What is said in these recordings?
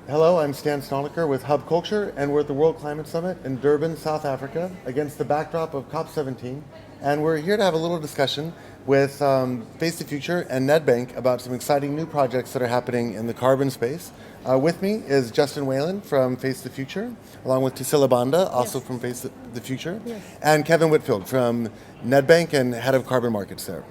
Hello, I'm Stalnaker with Hub Culture, and we're at the World Climate Summit in Durban, South Africa, against the backdrop of COP17. And we're here to have a little discussion with Face the Future and Nedbank about some exciting new projects that are happening in the carbon space. With me is Justin Whalen from Face the Future, along with Tusila Banda, also from Face the Future, and Kevin Whitfield from Nedbank and head of carbon markets there.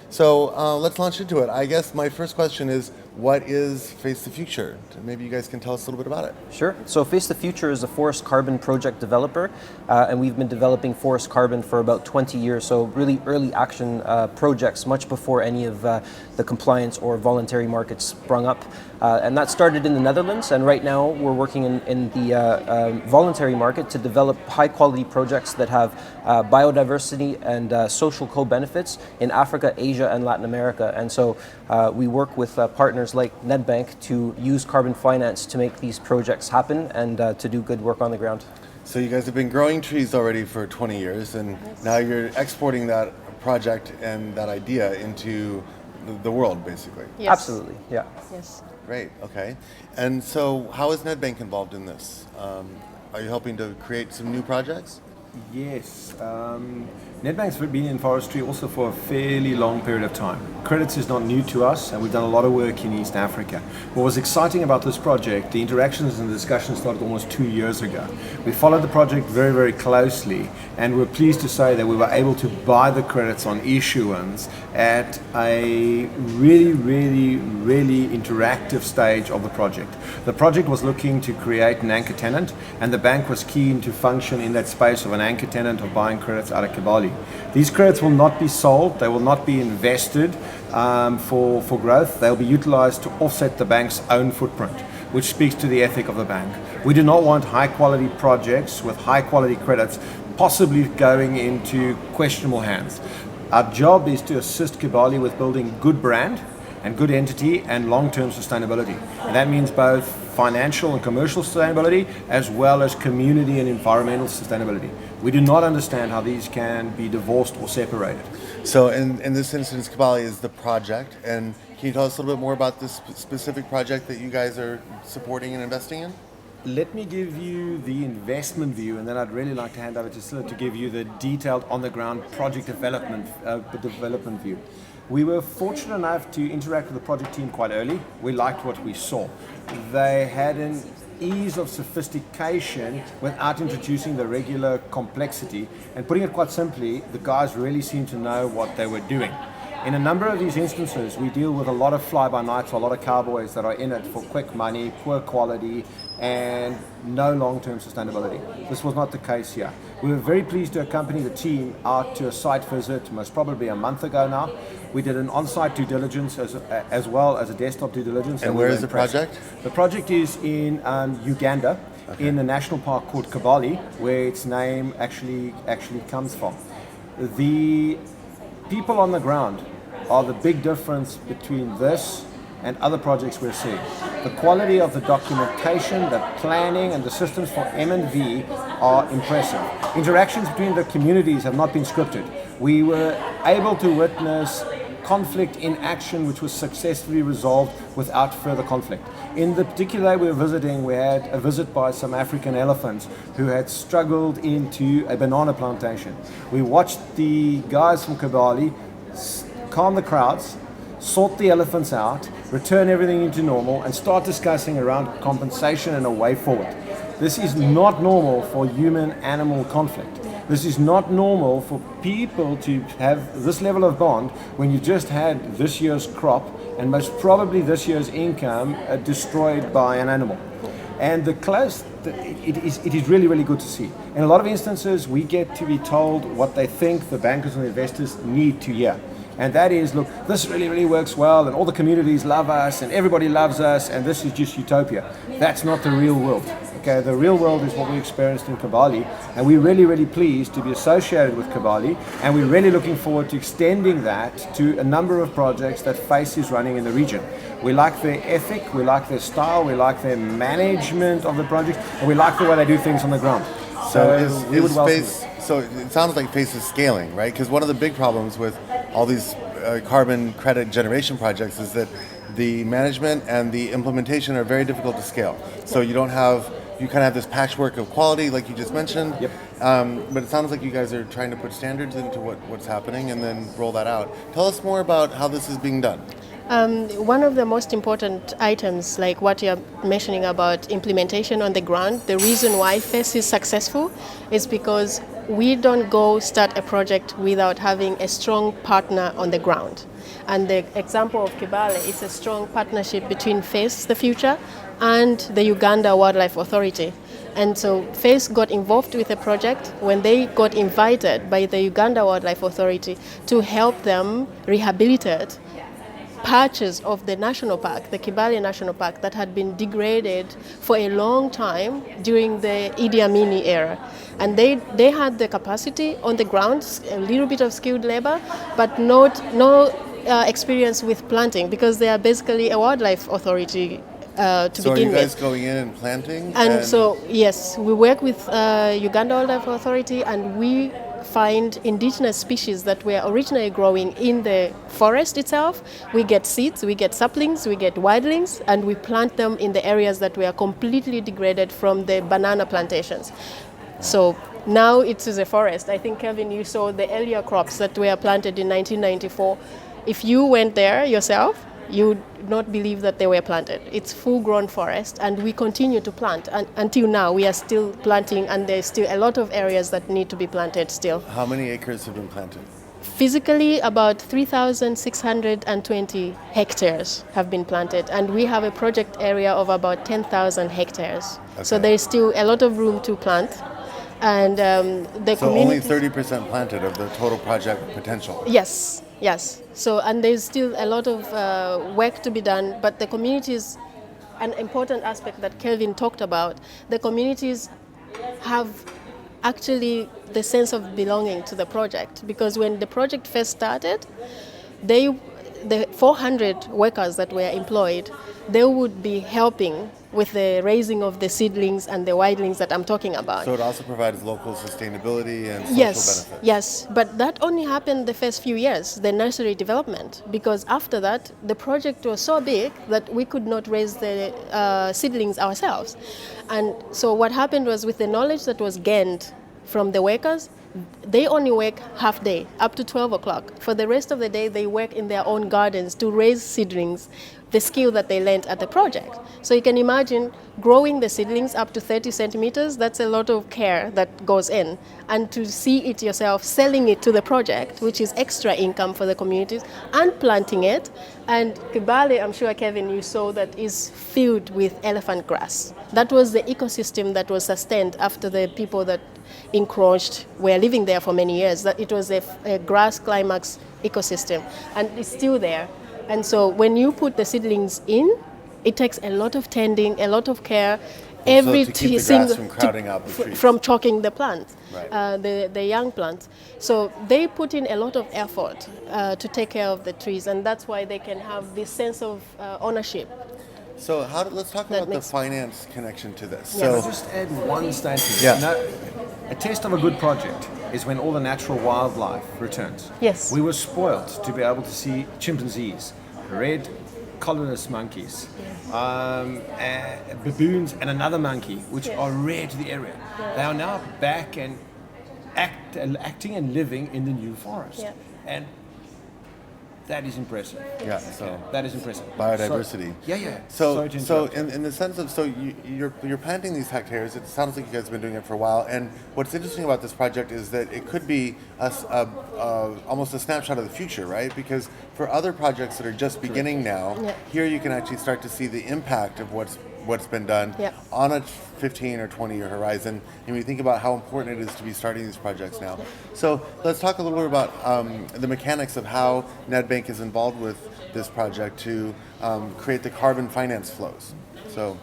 So let's launch into it. I guess my first question is, what is Face the Future? Maybe you guys can tell us a little bit about it. Sure. So Face the Future is a forest carbon project developer, and we've been developing forest carbon for about 20 years, so really early action projects, much before any of the compliance or voluntary markets sprung up. And that started in the Netherlands, and right now we're working in the voluntary market to develop high-quality projects that have biodiversity and social co-benefits in Africa, Asia, and Latin America. And so we work with partners like Nedbank to use carbon finance to make these projects happen and to do good work on the ground. So you guys have been growing trees already for 20 years, and now you're exporting that project and that idea into the world, basically. Yes. Absolutely, yeah. Yes. Great, okay. And so how is Nedbank involved in this? Are you helping to create some new projects? Yes. Nedbank's been in forestry also for a fairly long period of time. Credits is not new to us, and we've done a lot of work in East Africa. What was exciting about this project, the interactions and the discussions started almost 2 years ago. We followed the project very, very closely, and we're pleased to say that we were able to buy the credits on issuance at a really, really, really interactive stage of the project. The project was looking to create an anchor tenant, and the bank was keen to function in that space of an anchor tenant of buying credits out of Kibali. These credits will not be sold, they will not be invested for growth. They'll be utilized to offset the bank's own footprint, which speaks to the ethic of the bank. We do not want high quality projects with high quality credits possibly going into questionable hands. Our job is to assist Kibali with building good brand and good entity and long-term sustainability. And that means both financial and commercial sustainability as well as community and environmental sustainability. We do not understand how these can be divorced or separated. So in this instance, Kibali is the project, and can you tell us a little bit more about this specific project that you guys are supporting and investing in? Let me give you the investment view, and then I'd really like to hand over to Sila to give you the detailed on-the-ground project development view. We were fortunate enough to interact with the project team quite early. We liked what we saw. They had an ease of sophistication without introducing the regular complexity. And putting it quite simply, the guys really seemed to know what they were doing. In a number of these instances, we deal with a lot of fly-by-nights, a lot of cowboys that are in it for quick money, poor quality, and no long-term sustainability. This was not the case here. We were very pleased to accompany the team out to a site visit, most probably a month ago now. We did an on-site due diligence as well as a desktop due diligence. And where is the project? The project is in Uganda, in a national park called Kibali, where its name actually comes from. The people on the ground are the big difference between this and other projects we're seeing. The quality of the documentation, the planning, and the systems for M&V are impressive. Interactions between the communities have not been scripted. We were able to witness conflict in action which was successfully resolved without further conflict. In the particular day we were visiting, we had a visit by some African elephants who had struggled into a banana plantation. We watched the guys from Kibali calm the crowds, sort the elephants out, return everything into normal, and start discussing around compensation and a way forward. This is not normal for human-animal conflict. This is not normal for people to have this level of bond when you just had this year's crop and most probably this year's income destroyed by an animal. And it is really, really good to see. In a lot of instances, we get to be told what they think the bankers and the investors need to hear. And that is, look, this really, really works well, and all the communities love us, and everybody loves us, and this is just utopia. That's not the real world. Okay, the real world is what we experienced in Kibali, and we're really, really pleased to be associated with Kibali, and we're really looking forward to extending that to a number of projects that FACE is running in the region. We like their ethic, we like their style, we like their management of the project, and we like the way they do things on the ground. So we would welcome Face? So it sounds like Face is scaling, right? Because one of the big problems with all these carbon credit generation projects is that the management and the implementation are very difficult to scale. So you kind of have this patchwork of quality, like you just mentioned. Yep. But it sounds like you guys are trying to put standards into what's happening and then roll that out. Tell us more about how this is being done. One of the most important items, like what you're mentioning about implementation on the ground, the reason why FACE is successful is because we don't go start a project without having a strong partner on the ground. And the example of Kibale is a strong partnership between FACE, the future, and the Uganda Wildlife Authority. And so FACE got involved with a project when they got invited by the Uganda Wildlife Authority to help them rehabilitate patches of the national park, the Kibale National Park, that had been degraded for a long time during the Idi Amin era. And they had the capacity on the ground, a little bit of skilled labor, but no experience with planting, because they are basically a wildlife authority to So are begin you guys with. going in and planting? And so, yes, we work with Uganda Wildlife Authority, and we find indigenous species that were originally growing in the forest itself. We get seeds, we get saplings, we get wildlings, and we plant them in the areas that were completely degraded from the banana plantations. So now it is a forest. I think, Kevin, you saw the earlier crops that were planted in 1994. If you went there yourself, you would not believe that they were planted. It's full-grown forest, and we continue to plant. And until now, we are still planting, and there's still a lot of areas that need to be planted still. How many acres have been planted? Physically, about 3,620 hectares have been planted, and we have a project area of about 10,000 hectares. So Okay. there is still a lot of room to plant. And the So only community... 30% planted of the total project potential. Yes, yes. So, and there's still a lot of work to be done, but the communities, an important aspect that Kelvin talked about, the communities have actually the sense of belonging to the project, because when the project first started, the 400 workers that were employed, they would be helping with the raising of the seedlings and the wildlings that I'm talking about. So it also provides local sustainability and social Yes, benefits. yes, but that only happened the first few years, the nursery development, because after that, the project was so big that we could not raise the seedlings ourselves. And so what happened was, with the knowledge that was gained from the workers, they only work half day, up to 12 o'clock. For the rest of the day, they work in their own gardens to raise seedlings, the skill that they learned at the project. So you can imagine growing the seedlings up to 30 centimeters, that's a lot of care that goes in. And to see it yourself, selling it to the project, which is extra income for the communities, and planting it. And Kibale, I'm sure, Kevin, you saw that is filled with elephant grass. That was the ecosystem that was sustained after the people that encroached were living there for many years. That it was a grass climax ecosystem, and it's still there. And so when you put the seedlings in, it takes a lot of tending, a lot of care. To keep the grass from crowding out the trees. From choking the plants, Right. the young plants. So they put in a lot of effort to take care of the trees, and that's why they can have this sense of ownership. So let's talk That about the makes- finance connection to this. Yes. I'll So just add one statement. Yeah. A test of a good project is when all the natural wildlife returns. Yes. We were spoilt to be able to see chimpanzees, red collarless monkeys, baboons, and another monkey, which Yes. are rare to the area. They are now back and acting and living in the new forest. Yeah. And that is impressive. yeah, so That is impressive. biodiversity. Yeah. So Sorry to so interrupt. in the sense of, so you're planting these hectares. It sounds like you guys have been doing it for a while. And what's interesting about this project is that it could be almost a snapshot of the future, right? Because for other projects that are just beginning now, Yeah. here you can actually start to see the impact of what's been done Yeah. on a 15 or 20-year horizon. And we think about how important it is to be starting these projects now. So let's talk a little bit about the mechanics of how Nedbank is involved with this project to create the carbon finance flows. So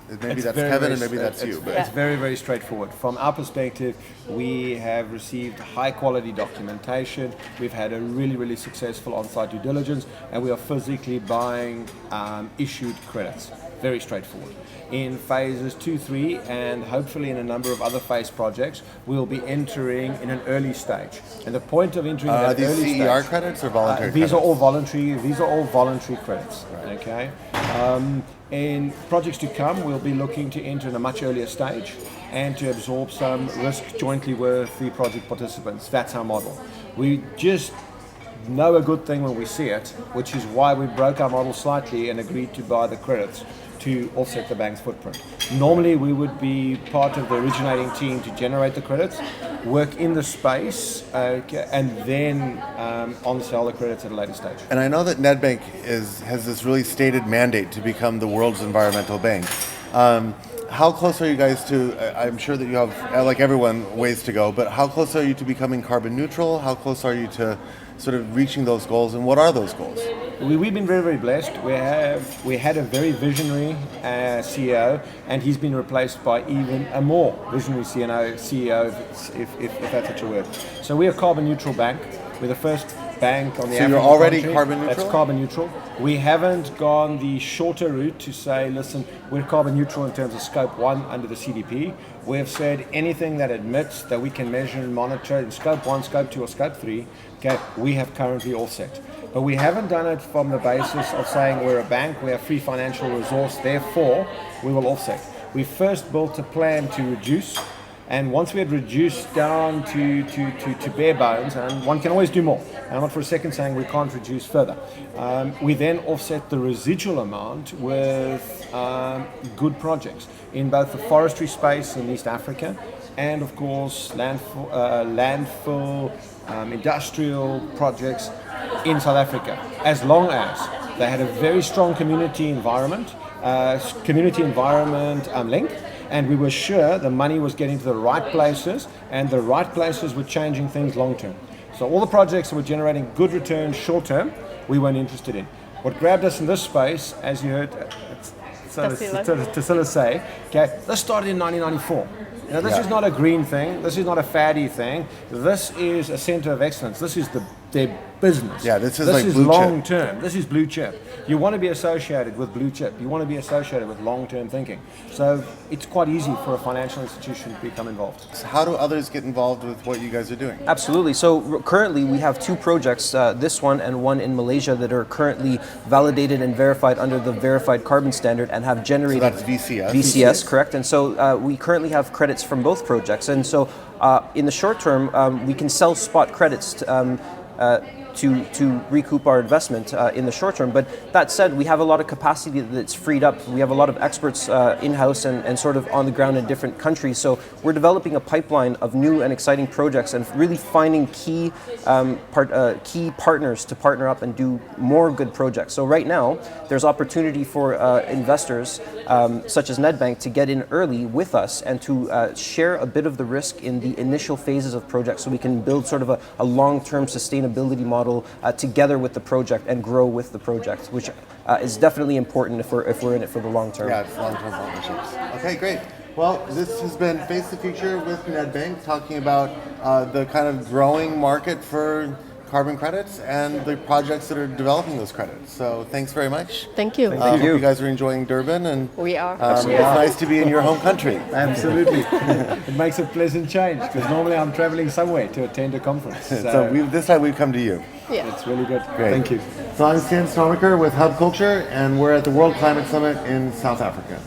maybe It's that's very, Kevin very and maybe stra- that's you. it's- But It's very, very straightforward. From our perspective, we have received high quality documentation. We've had a really, really successful on-site due diligence, and we are physically buying issued credits very straightforward. In phases 2, 3, and hopefully in a number of other phase projects, we'll be entering in an early stage. And the point of entering Are that these early CER stage, credits or voluntary these credits? are all voluntary. These are all voluntary credits. Right. Okay. In projects to come, we'll be looking to enter in a much earlier stage and to absorb some risk jointly with the project participants. That's our model. We just know a good thing when we see it, which is why we broke our model slightly and agreed to buy the credits to offset the bank's footprint. Normally we would be part of the originating team to generate the credits, work in the space, and then on-sell the credits at a later stage. And I know that Nedbank has this really stated mandate to become the world's environmental bank. How close are you guys to, I'm sure that you have, like everyone, ways to go, but how close are you to becoming carbon neutral? How close are you to sort of reaching those goals, and what are those goals? We've been very, very blessed. We had a very visionary CEO, and he's been replaced by even a more visionary CEO, if that's such a word. So we're a carbon neutral bank. We're the first bank on the So African you're already continent carbon neutral? that's carbon neutral. We haven't gone the shorter route to say, listen, we're carbon neutral in terms of scope 1 under the CDP. We have said anything that admits that we can measure and monitor in scope 1, scope 2, or scope 3, okay, we have currently offset. But we haven't done it from the basis of saying we're a bank, we have free financial resource, therefore we will offset. We first built a plan to reduce, and once we had reduced down to bare bones, and one can always do more, and I'm not for a second saying we can't reduce further, we then offset the residual amount with good projects in both the forestry space in East Africa and of course landfill industrial projects in South Africa, as long as they had a very strong community environment link, and we were sure the money was getting to the right places and the right places were changing things long term. So all the projects that were generating good returns short term, we weren't interested in. What grabbed us in this space, as you heard Tassila say, okay, this started in 1994. You know, this is not a green thing. This is not a faddy thing. This is a center of excellence. This is their business. Yeah, this is like blue chip. long term. This is blue chip. You want to be associated with blue chip. You want to be associated with long-term thinking. So it's quite easy for a financial institution to become involved. So how do others get involved with what you guys are doing? Absolutely. So currently we have two projects, this one and one in Malaysia, that are currently validated and verified under the Verified Carbon Standard and have generated... So that's VCS? VCS, correct. And so we currently have credits from both projects. And so in the short term, we can sell spot credits to recoup our investment in the short term. But that said, we have a lot of capacity that's freed up. We have a lot of experts in-house and sort of on the ground in different countries. So we're developing a pipeline of new and exciting projects and really finding key partners to partner up and do more good projects. So right now, there's opportunity for investors such as Nedbank to get in early with us and to share a bit of the risk in the initial phases of projects, so we can build sort of a long-term sustainability model together with the project and grow with the project, which is definitely important if we're in it for the long term. Yeah, it's long-term partnerships. Okay, great. Well, this has been Face the Future with Nedbank, talking about the kind of growing market for carbon credits and the projects that are developing those credits. So thanks very much. Thank you. Hope you guys are enjoying Durban, and We are. it's nice to be in your home country. Absolutely. It makes a pleasant change, because normally I'm traveling somewhere to attend a conference. So this time we've come to you. Yeah. It's really good. Great. Thank you. So I'm Stan Stalnaker with Hub Culture, and we're at the World Climate Summit in South Africa.